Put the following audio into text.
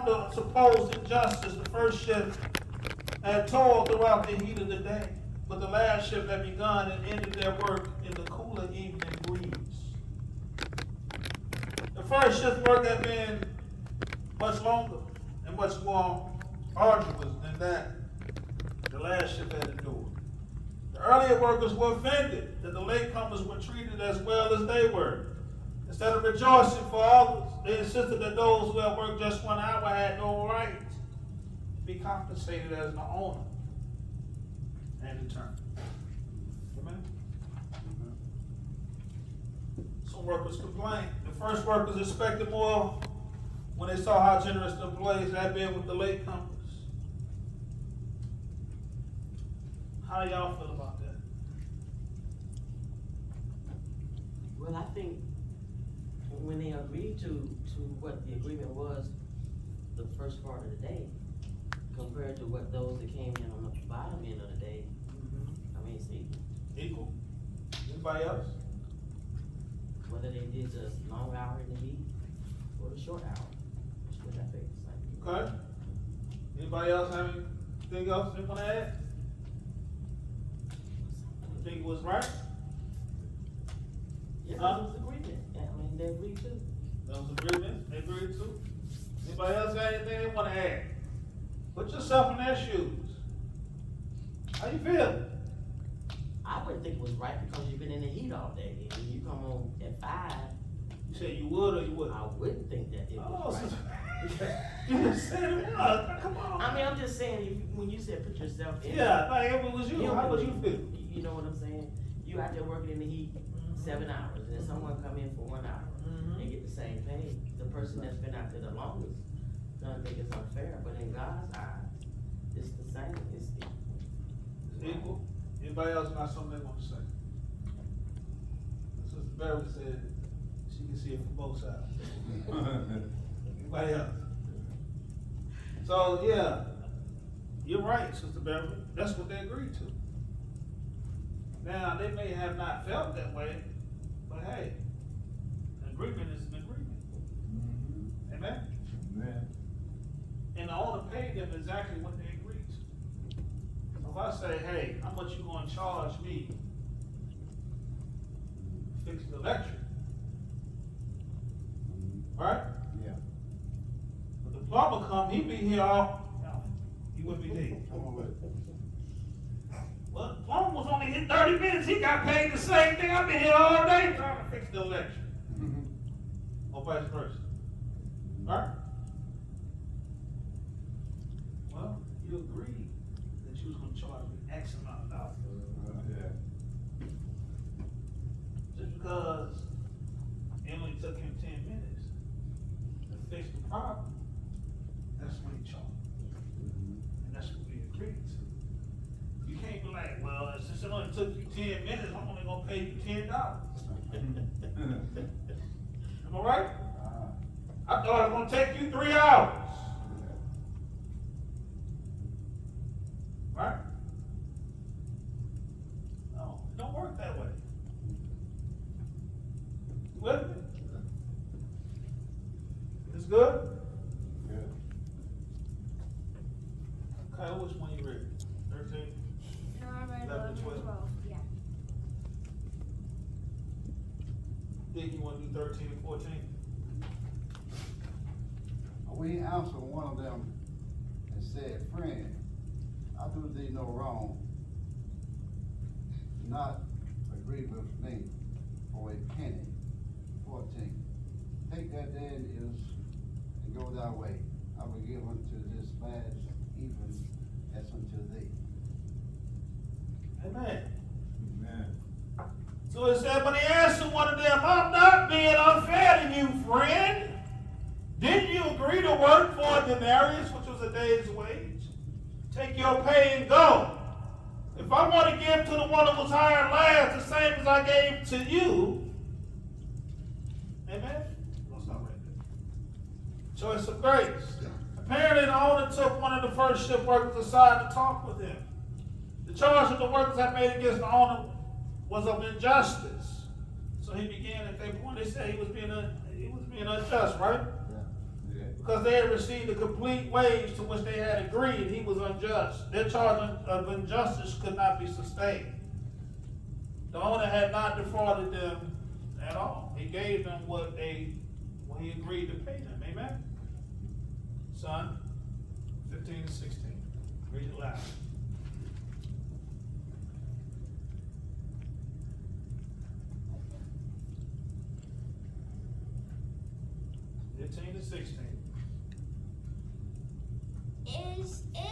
the supposed injustice, the first shift had toiled throughout the heat of the day, but the last shift had begun and ended their work in the cooler evening breeze. The first shift work had been much longer and much more arduous than that the last shift had endured. The earlier workers were offended that the latecomers were treated as well as they were. Instead of rejoicing for others, they insisted that those who had worked just 1 hour had no right to be compensated as the owner and in turn. Amen? Some workers complained. The first workers expected more when they saw how generous the employees had been with the latecomers. How do y'all feel about that? Well, I think when they agreed to what the agreement was the first part of the day, compared to what those that came in on the bottom end of the day, I mean, it's Equal. Anybody else? whether they did the long hour in the heat or the short hour, which I think is like. Okay. Anybody else have anything else they want to add? You think it was right? Yeah, it Huh? was agreement. I mean, they agreed too. That was agreement. They agreed too. Anybody else got anything they want to add? Put yourself in their shoes. How you feel? I wouldn't think it was right because you've been in the heat all day. And when you come home at 5, You said you would or you wouldn't? I wouldn't think that it was right. You just said it was. Come on. I mean, I'm just saying, when you said put yourself in. Yeah, like if it was you, how would you feel? You know what I'm saying? You out there working in the heat 7 hours, and then someone come in for 1 hour and get the same pay. The person that's been out there the longest doesn't think it's unfair, but in God's eyes, it's the same. It's equal. It's equal. Anybody else got something they want to say? Sister Barry said she can see it from both sides. Anybody else? So yeah, you're right, Sister Beverly. That's what they agreed to. Now they may have not felt that way, but hey, an agreement is an agreement. Amen? Amen. And the owner paid them exactly what they agreed to. So if I say, hey, how much you gonna charge me to fix the electric? Right? Yeah. But the plumber come, he be here all, you wouldn't be there. Come on with it. Well, the plumber was only here 30 minutes, he got paid the same thing. I've been here all day trying to fix the electric. Or vice versa. Right? Well, you agreed that you was gonna charge me X amount of dollars. Yeah. Just because it only took him 10 minutes to fix the problem, that's what he charged. And that's what we agreed to. You can't be like, well, since it only took you 10 minutes, I'm only gonna pay you $10. Am I right? I thought it was gonna take you 3 hours. Right? No, it don't work that way. You with me? It's good? Good. Okay, which one you read? 13? No, I read 11 11 and 12. and 12, yeah. Think you wanna do 13 and 14? We answered one of them and said, friend, I do thee no wrong. Do not agree with me for a penny. 14. Take that then and go thy way. I will give unto this lad even as unto thee. Amen. Amen. So it said, but he answered one of them, I'm not being unfair to you, friend. Didn't you agree to work for a denarius, which was a day's wage? Take your pay and go. If I want to give to the one that was hired last the same as I gave to you, amen? We'll stop right there. Choice of grace. Apparently the owner took one of the first shift workers aside to talk with him. The charge that the workers had made against the owner was of injustice. So he began at that point. They said he was being unjust, right? Yeah. because they had received a complete wage to which they had agreed, he was unjust. Their charge of injustice could not be sustained. The owner had not defrauded them at all. He gave them what he agreed to pay them. Amen? Son, 15 and 16. Read it loud. to 16. Is it